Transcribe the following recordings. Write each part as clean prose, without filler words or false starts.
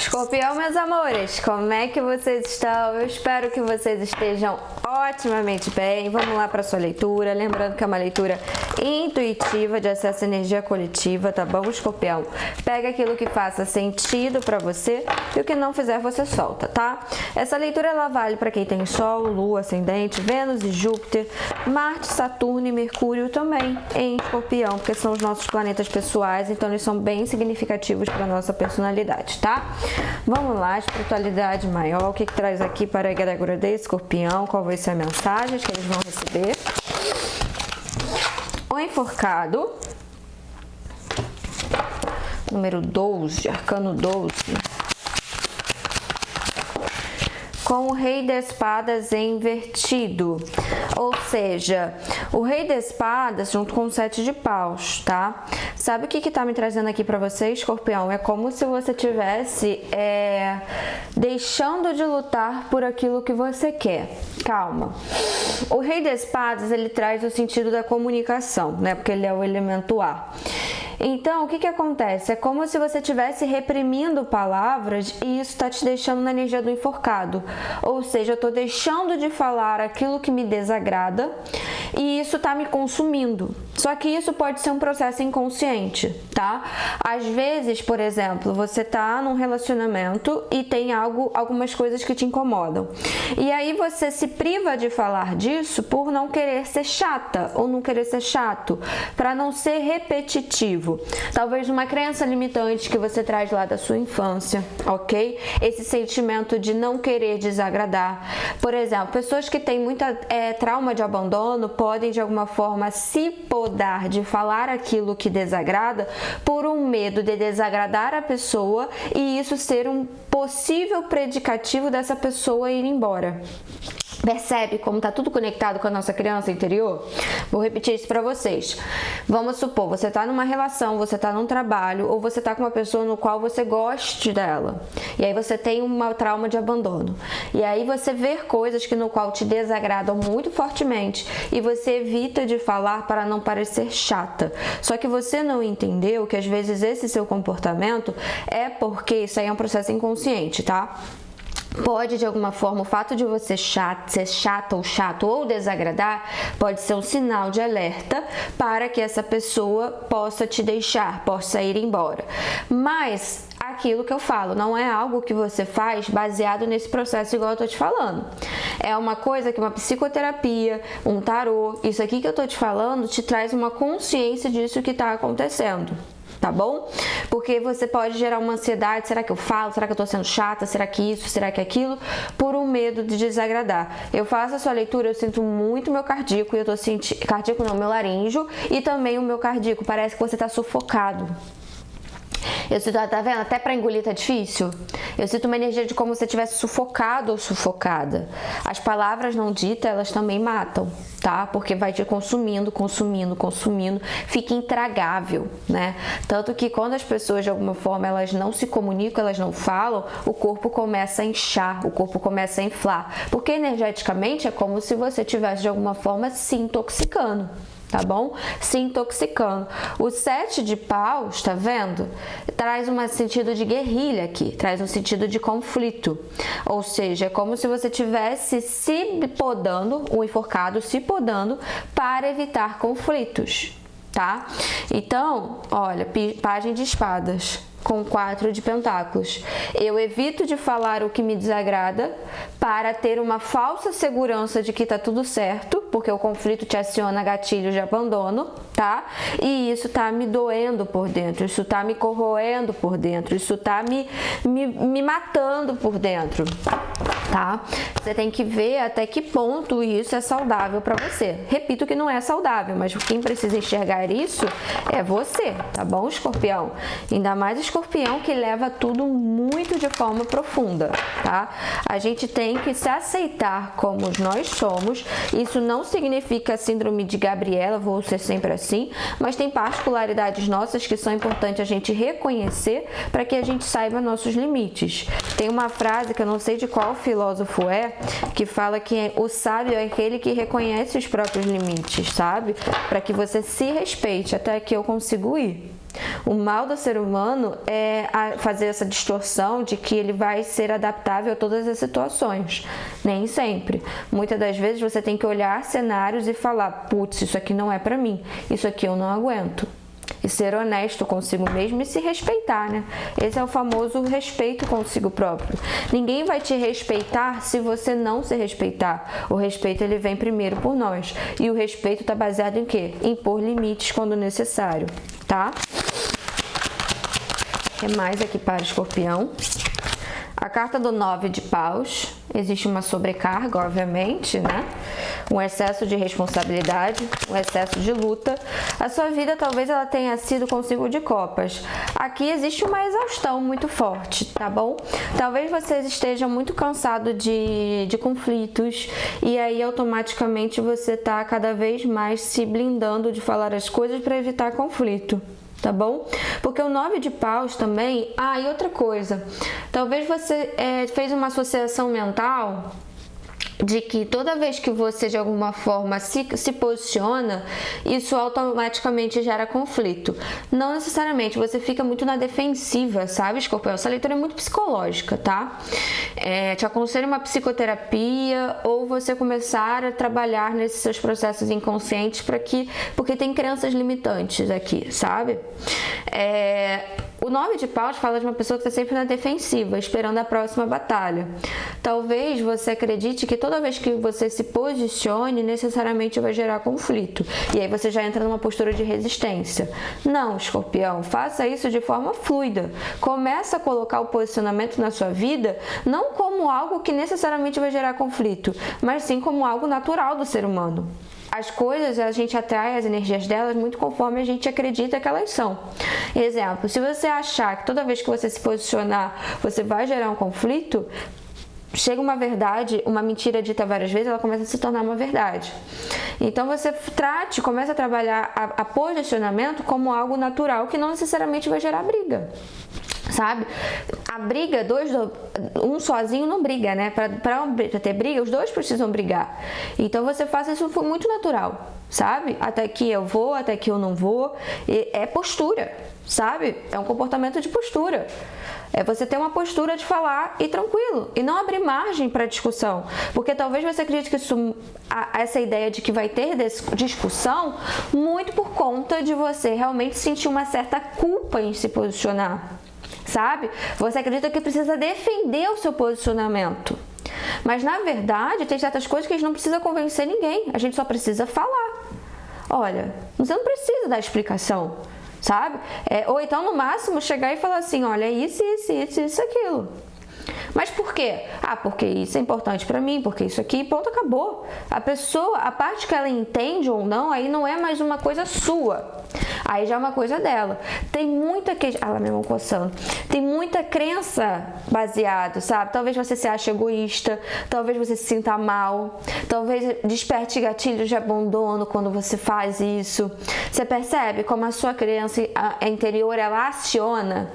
Escorpião, meus amores, como é que vocês estão? Eu espero que vocês estejam otimamente bem. Vamos lá para sua leitura. Lembrando que é uma leitura intuitiva de acesso à energia coletiva, tá bom, Escorpião? Pega aquilo que faça sentido para você e o que não fizer você solta, tá? Essa leitura ela vale para quem tem Sol, Lua, Ascendente, Vênus e Júpiter, Marte, Saturno e Mercúrio também em Escorpião, porque são os nossos planetas pessoais, então eles são bem significativos para nossa personalidade, tá? Vamos lá, espiritualidade maior, o que traz aqui para a egrégora de Escorpião, qual vai ser a mensagem que eles vão receber? O enforcado, número 12, arcano 12, com o rei de espadas invertido, ou seja, o rei de espadas junto com o 7 de paus, tá? Sabe o que tá me trazendo aqui pra você, Escorpião? É como se você tivesse deixando de lutar por aquilo que você quer. Calma. O rei de espadas, ele traz o sentido da comunicação, né? Porque ele é o elemento ar. Então, o que acontece? É como se você estivesse reprimindo palavras e isso está te deixando na energia do enforcado. Ou seja, eu estou deixando de falar aquilo que me desagrada e isso está me consumindo. Só que isso pode ser um processo inconsciente, tá? Às vezes, por exemplo, você tá num relacionamento e tem algumas coisas que te incomodam. E aí você se priva de falar disso por não querer ser chata ou não querer ser chato, para não ser repetitivo. Talvez uma crença limitante que você traz lá da sua infância, ok? Esse sentimento de não querer desagradar. Por exemplo, pessoas que têm muita trauma de abandono podem de alguma forma se podar de falar aquilo que desagrada por um medo de desagradar a pessoa e isso ser um possível predicativo dessa pessoa ir embora. Percebe como tá tudo conectado com a nossa criança interior? Vou repetir isso para vocês. Vamos supor, você tá numa relação, você tá num trabalho ou você tá com uma pessoa no qual você goste dela. E aí você tem uma trauma de abandono. E aí você vê coisas que no qual te desagradam muito fortemente e você evita de falar para não parecer chata. Só que você não entendeu que às vezes esse seu comportamento é porque isso aí é um processo inconsciente, tá? Pode, de alguma forma, o fato de você ser chata ou chato ou desagradar, pode ser um sinal de alerta para que essa pessoa possa te deixar, possa ir embora. Mas, aquilo que eu falo, não é algo que você faz baseado nesse processo igual eu tô te falando. É uma coisa que uma psicoterapia, um tarô, isso aqui que eu tô te falando, te traz uma consciência disso que tá acontecendo. Tá bom? Porque você pode gerar uma ansiedade, será que eu falo? Será que eu tô sendo chata? Será que isso? Será que aquilo? Por um medo de desagradar. Eu faço a sua leitura, eu sinto muito meu cardíaco e eu tô sentindo... Cardíaco não, meu laríngeo e também o meu cardíaco. Parece que você tá sufocado. Eu sinto, tá vendo? Até pra engolir tá difícil. Eu sinto uma energia de como se você estivesse sufocado ou sufocada. As palavras não ditas, elas também matam, tá? Porque vai te consumindo, fica intragável, né? Tanto que quando as pessoas, de alguma forma, elas não se comunicam, elas não falam, o corpo começa a inchar, o corpo começa a inflar. Porque energeticamente é como se você estivesse, de alguma forma, se intoxicando. Tá bom? Se intoxicando. O 7 de paus, tá vendo? Traz um sentido de guerrilha aqui, traz um sentido de conflito. Ou seja, é como se você estivesse se podando, o enforcado se podando para evitar conflitos, tá? Então, olha, pajem de espadas com 4 de pentáculos. Eu evito de falar o que me desagrada para ter uma falsa segurança de que tá tudo certo, porque o conflito te aciona gatilhos de abandono, tá? E isso tá me doendo por dentro, isso tá me corroendo por dentro, isso tá me matando por dentro, tá? Você tem que ver até que ponto isso é saudável para você. Repito que não é saudável, mas quem precisa enxergar isso é você, tá bom, Escorpião? Ainda mais Escorpião que leva tudo muito de forma profunda, tá? A gente tem que se aceitar como nós somos. Isso não significa síndrome de Gabriela, vou ser sempre assim, mas tem particularidades nossas que são importantes a gente reconhecer para que a gente saiba nossos limites. Tem uma frase que eu não sei de qual filósofo que fala que o sábio é aquele que reconhece os próprios limites, sabe? Para que você se respeite até que eu consigo ir. O mal do ser humano é fazer essa distorção de que ele vai ser adaptável a todas as situações. Nem sempre. Muitas das vezes você tem que olhar cenários e falar, putz, isso aqui não é pra mim, isso aqui eu não aguento. E ser honesto consigo mesmo e se respeitar, né? Esse é o famoso respeito consigo próprio. Ninguém vai te respeitar se você não se respeitar. O respeito, ele vem primeiro por nós. E o respeito está baseado em quê? Em pôr limites quando necessário, tá? O que mais aqui para Escorpião? A carta do 9 de paus, existe uma sobrecarga, obviamente, né? Um excesso de responsabilidade, um excesso de luta. A sua vida talvez ela tenha sido com 5 de copas. Aqui existe uma exaustão muito forte, tá bom? Talvez vocês estejam muito cansados de conflitos e aí automaticamente você tá cada vez mais se blindando de falar as coisas para evitar conflito. Tá bom? Porque o 9 de paus também... e outra coisa. Talvez você fez uma associação mental de que toda vez que você de alguma forma se posiciona, isso automaticamente gera conflito. Não necessariamente, você fica muito na defensiva, sabe, Escorpião? Essa leitura é muito psicológica, tá? Te aconselho uma psicoterapia ou você começar a trabalhar nesses seus processos inconscientes porque tem crenças limitantes aqui, sabe? O 9 de paus fala de uma pessoa que está sempre na defensiva, esperando a próxima batalha. Talvez você acredite que toda vez que você se posicione, necessariamente vai gerar conflito. E aí você já entra numa postura de resistência. Não, Escorpião, faça isso de forma fluida. Começa a colocar o posicionamento na sua vida, não como algo que necessariamente vai gerar conflito, mas sim como algo natural do ser humano. As coisas, a gente atrai as energias delas muito conforme a gente acredita que elas são. Exemplo, se você achar que toda vez que você se posicionar, você vai gerar um conflito, chega uma verdade, uma mentira dita várias vezes, ela começa a se tornar uma verdade. Então você comece a trabalhar a posicionamento como algo natural que não necessariamente vai gerar briga. Sabe? A briga, um sozinho não briga, né? Pra ter briga, os dois precisam brigar. Então você faz isso muito natural, sabe? Até aqui eu vou, até aqui eu não vou. É postura, sabe? É um comportamento de postura. É você ter uma postura de falar e tranquilo, e não abrir margem para discussão. Porque talvez você acredite que essa ideia de que vai ter discussão muito por conta de você realmente sentir uma certa culpa em se posicionar. Sabe? Você acredita que precisa defender o seu posicionamento. Mas, na verdade, tem certas coisas que a gente não precisa convencer ninguém. A gente só precisa falar. Olha, você não precisa dar explicação, sabe? Ou então, no máximo, chegar e falar assim, olha, isso, aquilo. Mas por quê? Porque isso é importante pra mim, porque isso aqui, ponto, acabou. A parte que ela entende ou não, aí não é mais uma coisa sua. Aí já é uma coisa dela. Tem muita minha mão coçando. Tem muita crença baseada, sabe? Talvez você se ache egoísta, talvez você se sinta mal, talvez desperte gatilhos de abandono quando você faz isso. Você percebe como a sua crença interior, ela aciona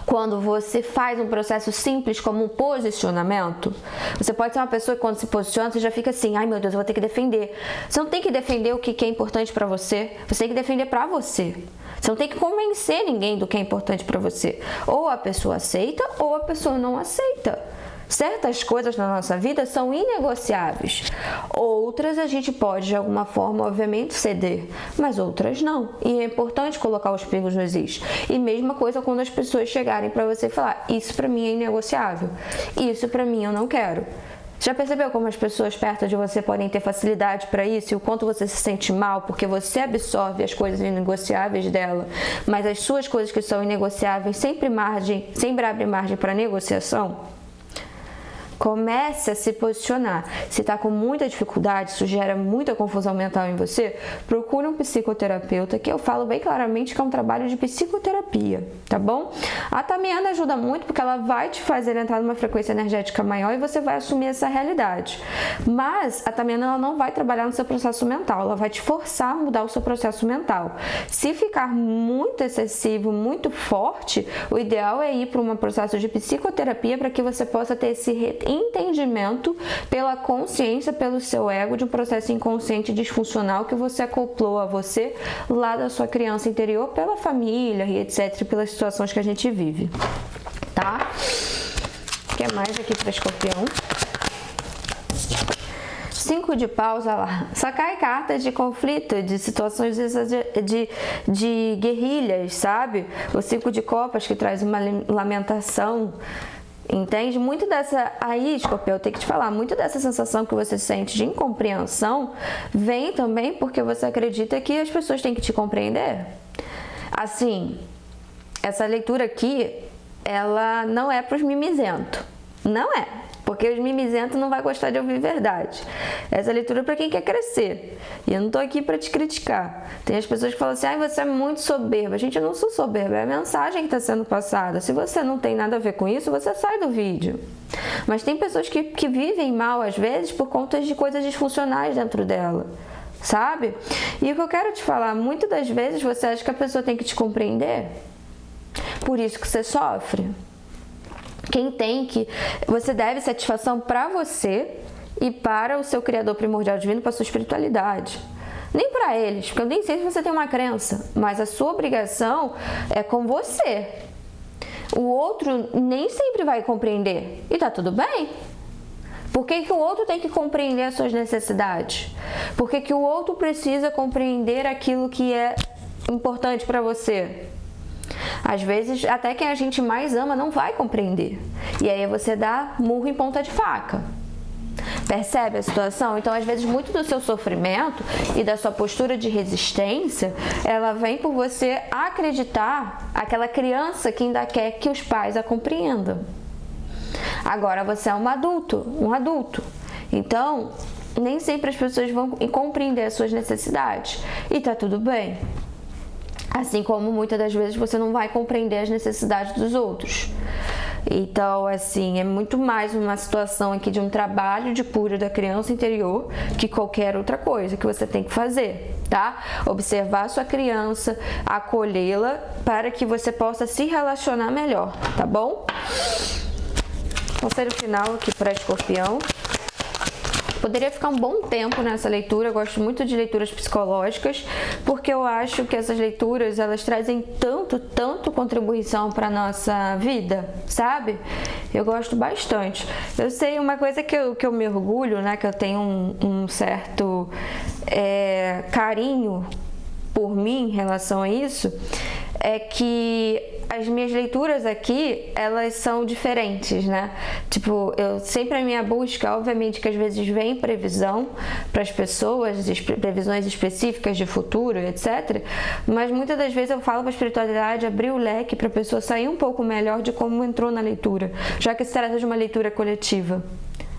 quando você faz um processo simples como um posicionamento? Você pode ser uma pessoa que quando se posiciona, você já fica assim, ai meu Deus, eu vou ter que defender. Você não tem que defender o que é importante pra você, você tem que defender pra você. Você não tem que convencer ninguém do que é importante pra você. Ou a pessoa aceita, ou a pessoa não aceita. Certas coisas na nossa vida são inegociáveis. Outras a gente pode, de alguma forma, obviamente, ceder, mas outras não. E é importante colocar os pingos nos is. E mesma coisa quando as pessoas chegarem para você e falar, isso para mim é inegociável, isso para mim eu não quero. Já percebeu como as pessoas perto de você podem ter facilidade para isso e o quanto você se sente mal porque você absorve as coisas inegociáveis dela, mas as suas coisas que são inegociáveis sempre abre margem para negociação? Comece a se posicionar. Se está com muita dificuldade, isso gera muita confusão mental em você, procure um psicoterapeuta, que eu falo bem claramente que é um trabalho de psicoterapia, tá bom? A Tamiana ajuda muito porque ela vai te fazer entrar numa frequência energética maior e você vai assumir essa realidade. Mas a Tamiana ela não vai trabalhar no seu processo mental, ela vai te forçar a mudar o seu processo mental. Se ficar muito excessivo, muito forte, o ideal é ir para um processo de psicoterapia para que você possa ter esse entendimento pela consciência, pelo seu ego, de um processo inconsciente disfuncional que você acoplou a você lá da sua criança interior, pela família e etc, pelas situações que a gente vive, tá? O que mais aqui para Escorpião? 5 de paus, olha lá. Só cai cartas de conflito, de situações de guerrilhas, sabe? O 5 de copas que traz uma lamentação, entende? Muito dessa, aí, Escorpião, eu tenho que te falar, muito dessa sensação que você sente de incompreensão vem também porque você acredita que as pessoas têm que te compreender. Assim, essa leitura aqui, ela não é para os mimizentos, não é. Porque os mimizentos não vai gostar de ouvir verdade. Essa leitura é para quem quer crescer. E eu não tô aqui para te criticar. Tem as pessoas que falam assim, você é muito soberba. Gente, eu não sou soberba, é a mensagem que está sendo passada. Se você não tem nada a ver com isso, você sai do vídeo. Mas tem pessoas que vivem mal, às vezes, por conta de coisas disfuncionais dentro dela. Sabe? E o que eu quero te falar, muitas das vezes você acha que a pessoa tem que te compreender. Por isso que você sofre. Quem tem que... Você deve satisfação para você e para o seu Criador primordial divino, para a sua espiritualidade. Nem para eles, porque eu nem sei se você tem uma crença, mas a sua obrigação é com você. O outro nem sempre vai compreender. E tá tudo bem. Por que o outro tem que compreender as suas necessidades? Por que o outro precisa compreender aquilo que é importante para você? Às vezes, até quem a gente mais ama não vai compreender. E aí você dá murro em ponta de faca. Percebe a situação? Então, às vezes, muito do seu sofrimento e da sua postura de resistência, ela vem por você acreditar aquela criança que ainda quer que os pais a compreendam. Agora você é um adulto. Então, nem sempre as pessoas vão compreender as suas necessidades. E tá tudo bem. Assim como muitas das vezes você não vai compreender as necessidades dos outros. Então, assim, é muito mais uma situação aqui de um trabalho de cura da criança interior que qualquer outra coisa que você tem que fazer, tá? Observar a sua criança, acolhê-la para que você possa se relacionar melhor, tá bom? Conselho final aqui para Escorpião. Poderia ficar um bom tempo nessa leitura, eu gosto muito de leituras psicológicas, porque eu acho que essas leituras, elas trazem tanto contribuição para nossa vida, sabe? Eu gosto bastante. Eu sei uma coisa que eu me orgulho, né, que eu tenho um certo carinho por mim em relação a isso, é que as minhas leituras aqui, elas são diferentes, né? Tipo, sempre a minha busca, obviamente que às vezes vem previsão para as pessoas, previsões específicas de futuro, etc. Mas muitas das vezes eu falo para a espiritualidade abrir o leque para a pessoa sair um pouco melhor de como entrou na leitura, já que se trata de uma leitura coletiva.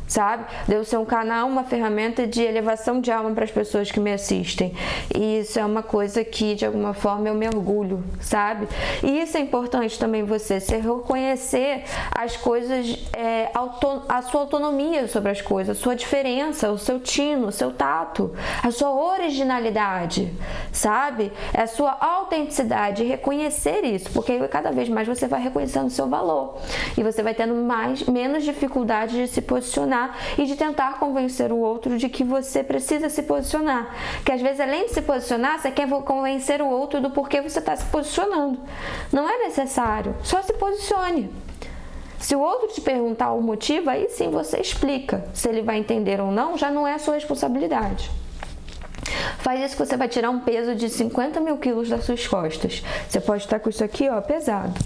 Sabe? Deve ser um canal, uma ferramenta de elevação de alma para as pessoas que me assistem. E isso é uma coisa que, de alguma forma, eu me orgulho, sabe? E isso é importante também você reconhecer as coisas, a sua autonomia sobre as coisas, a sua diferença, o seu tino, o seu tato, a sua originalidade, sabe? A sua autenticidade, reconhecer isso, porque aí cada vez mais você vai reconhecendo o seu valor e você vai tendo menos dificuldade de se posicionar e de tentar convencer o outro de que você precisa se posicionar. Que às vezes, além de se posicionar, você quer convencer o outro do porquê você está se posicionando. Não é necessário, só se posicione. Se o outro te perguntar o motivo, aí sim você explica. Se ele vai entender ou não, já não é a sua responsabilidade. Faz isso que você vai tirar um peso de 50 mil quilos das suas costas. Você pode estar com isso aqui, ó, pesado.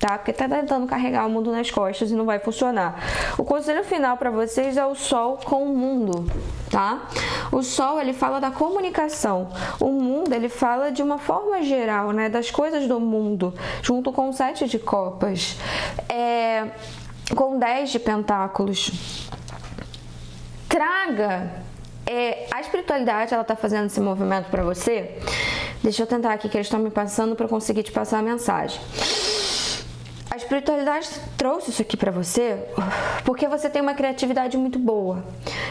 Tá? Porque tá tentando carregar o mundo nas costas e não vai funcionar. O conselho final para vocês é o Sol com o mundo, tá? O Sol, ele fala da comunicação. O mundo, ele fala de uma forma geral, né? Das coisas do mundo, junto com o 7 de copas. Com 10 de pentáculos. Traga... a espiritualidade, ela tá fazendo esse movimento para você. Deixa eu tentar aqui que eles estão me passando para conseguir te passar a mensagem. A espiritualidade trouxe isso aqui para você porque você tem uma criatividade muito boa.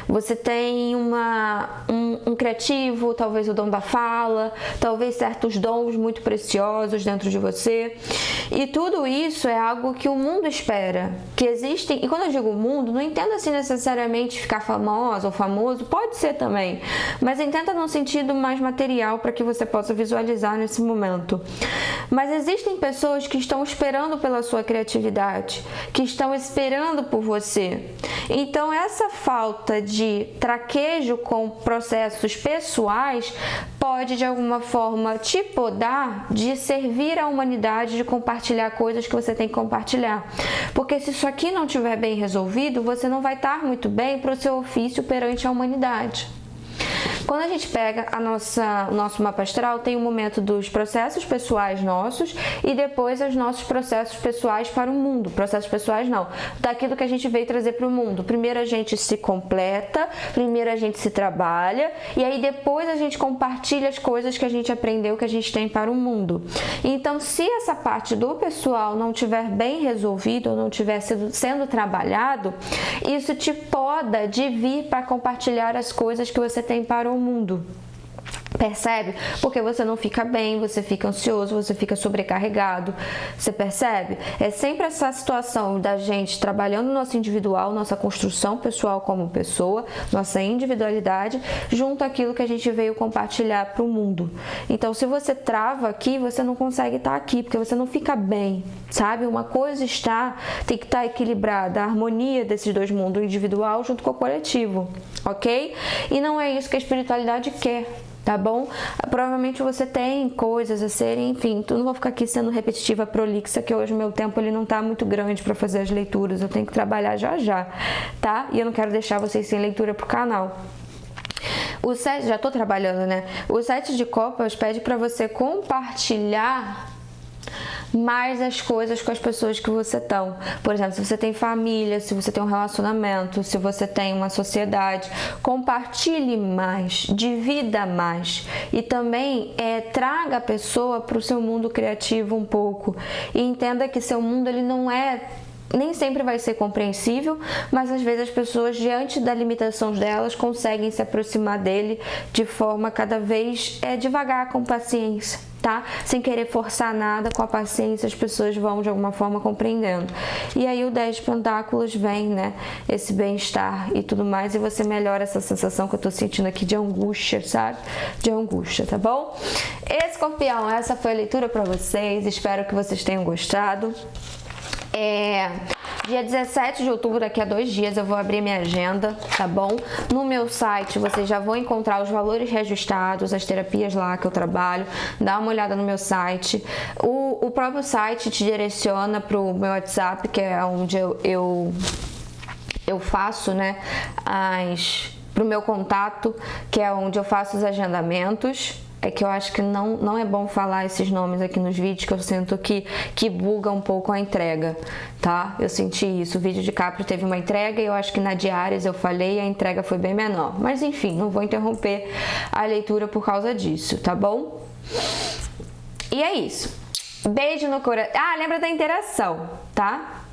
Você tem um criativo, talvez o dom da fala, talvez certos dons muito preciosos dentro de você. E tudo isso é algo que o mundo espera, que existem. E quando eu digo mundo, não entenda assim necessariamente ficar famosa ou famoso, pode ser também, mas entenda num sentido mais material para que você possa visualizar nesse momento. Mas existem pessoas que estão esperando pela sua criatividade, que estão esperando por você. Então essa falta de traquejo com processos pessoais pode de alguma forma te podar de servir à humanidade, de compartilhar coisas que você tem que compartilhar. Porque se isso aqui não estiver bem resolvido, você não vai estar muito bem para o seu ofício perante a humanidade. Quando a gente pega o nosso mapa astral, tem o momento dos processos pessoais nossos e depois os nossos processos pessoais para o mundo. Processos pessoais não, daquilo que a gente veio trazer para o mundo. Primeiro a gente se completa, primeiro a gente se trabalha e aí depois a gente compartilha as coisas que a gente aprendeu, que a gente tem para o mundo. Então, se essa parte do pessoal não estiver bem resolvida ou não estiver sendo trabalhado, isso te poda de vir para compartilhar as coisas que você tem para o mundo. Percebe? Porque você não fica bem, você fica ansioso, você fica sobrecarregado. Você percebe? É sempre essa situação da gente trabalhando nosso individual, nossa construção pessoal como pessoa, nossa individualidade, junto àquilo que a gente veio compartilhar para o mundo. Então, se você trava aqui, você não consegue estar aqui, porque você não fica bem, sabe? Uma coisa tem que estar equilibrada, a harmonia desses dois mundos, o individual junto com o coletivo, ok? E não é isso que a espiritualidade quer. Tá bom? Provavelmente você tem coisas a serem, enfim, eu não vou ficar aqui sendo repetitiva, prolixa, que hoje o meu tempo ele não tá muito grande para fazer as leituras, eu tenho que trabalhar já, tá? E eu não quero deixar vocês sem leitura pro canal. O 7, já tô trabalhando, né? O 7 de copas pede para você compartilhar mais as coisas com as pessoas que você tem. Por exemplo, se você tem família, se você tem um relacionamento, se você tem uma sociedade, compartilhe mais, divida mais e também traga a pessoa para o seu mundo criativo um pouco e entenda que seu mundo ele não nem sempre vai ser compreensível, mas às vezes as pessoas, diante da limitação delas, conseguem se aproximar dele de forma cada vez devagar, com paciência, tá? Sem querer forçar nada, com a paciência as pessoas vão de alguma forma compreendendo. E aí o 10 de pentáculos vem, né? Esse bem-estar e tudo mais, e você melhora essa sensação que eu tô sentindo aqui de angústia, sabe? De angústia, tá bom? Escorpião, essa foi a leitura para vocês, espero que vocês tenham gostado. Dia 17 de outubro, daqui a 2 dias, eu vou abrir minha agenda, tá bom? No meu site, vocês já vão encontrar os valores reajustados, as terapias lá que eu trabalho. Dá uma olhada no meu site. O próprio site te direciona pro meu WhatsApp, que é onde eu faço, né, pro meu contato, que é onde eu faço os agendamentos. É que eu acho que não é bom falar esses nomes aqui nos vídeos, que eu sinto que buga um pouco a entrega, tá? Eu senti isso. O vídeo de Capri teve uma entrega e eu acho que na Diárias eu falei e a entrega foi bem menor. Mas enfim, não vou interromper a leitura por causa disso, tá bom? E é isso. Beijo no coração. Ah, lembra da interação, tá?